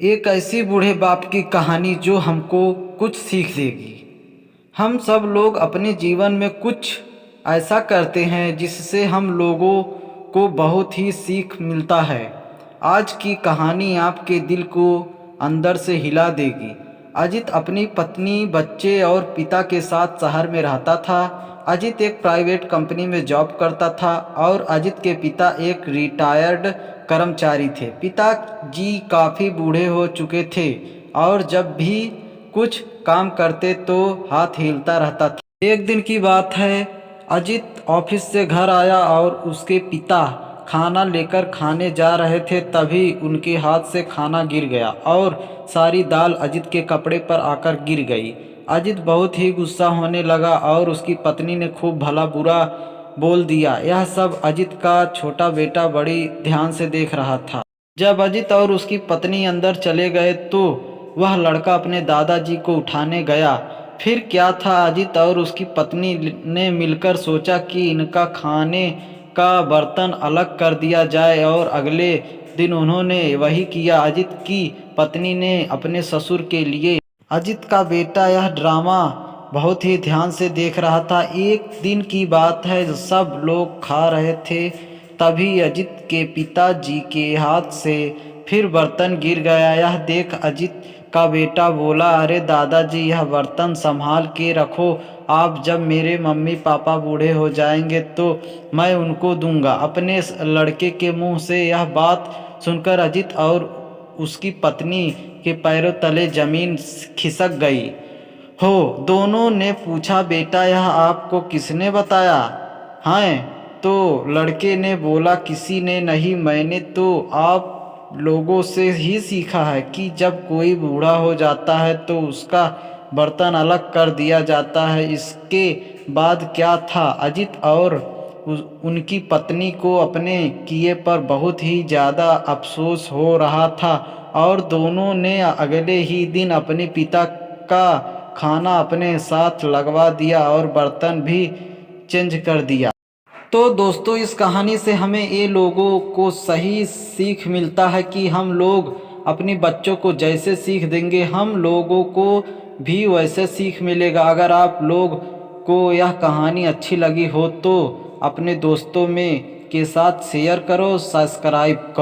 एक ऐसी बूढ़े बाप की कहानी जो हमको कुछ सीख देगी। हम सब लोग अपने जीवन में कुछ ऐसा करते हैं जिससे हम लोगों को बहुत ही सीख मिलता है। आज की कहानी आपके दिल को अंदर से हिला देगी। अजित अपनी पत्नी, बच्चे और पिता के साथ शहर में रहता था। अजित एक प्राइवेट कंपनी में जॉब करता था और अजित के पिता एक रिटायर्ड कर्मचारी थे। पिताजी काफ़ी बूढ़े हो चुके थे और जब भी कुछ काम करते तो हाथ हिलता रहता था। एक दिन की बात है, अजित ऑफिस से घर आया और उसके पिता खाना लेकर खाने जा रहे थे। तभी उनके हाथ से खाना गिर गया और सारी दाल अजित के कपड़े पर आकर गिर गई। अजित बहुत ही गुस्सा होने लगा और उसकी पत्नी ने खूब भला बुरा बोल दिया। यह सब अजित का छोटा बेटा बड़ी ध्यान से देख रहा था। जब अजित और उसकी पत्नी अंदर चले गए तो वह लड़का अपने दादाजी को उठाने गया। फिर क्या था, अजित और उसकी पत्नी ने मिलकर सोचा कि इनका खाने का बर्तन अलग कर दिया जाए और अगले दिन उन्होंने वही किया। अजित की पत्नी ने अपने ससुर के लिए। अजित का बेटा यह ड्रामा बहुत ही ध्यान से देख रहा था। एक दिन की बात है, सब लोग खा रहे थे, तभी अजित के पिताजी के हाथ से फिर बर्तन गिर गया। यह देख अजित का बेटा बोला, अरे दादाजी, यह बर्तन संभाल के रखो, आप जब मेरे मम्मी पापा बूढ़े हो जाएंगे तो मैं उनको दूंगा। अपने लड़के के मुंह से यह बात सुनकर अजित और उसकी पत्नी के पैरों तले जमीन खिसक गई। हो, दोनों ने पूछा, बेटा यह आपको किसने बताया है? तो लड़के ने बोला, किसी ने नहीं, मैंने तो आप लोगों से ही सीखा है कि जब कोई बूढ़ा हो जाता है तो उसका बर्तन अलग कर दिया जाता है। इसके बाद क्या था, अजित और उनकी पत्नी को अपने किए पर बहुत ही ज़्यादा अफसोस हो रहा था और दोनों ने अगले ही दिन अपने पिता का खाना अपने साथ लगवा दिया और बर्तन भी चेंज कर दिया। तो दोस्तों, इस कहानी से हमें ये लोगों को सही सीख मिलता है कि हम लोग अपनी बच्चों को जैसे सीख देंगे, हम लोगों को भी वैसे सीख मिलेगा। अगर आप लोग को यह कहानी अच्छी लगी हो तो अपने दोस्तों में के साथ शेयर करो, सब्सक्राइब करो।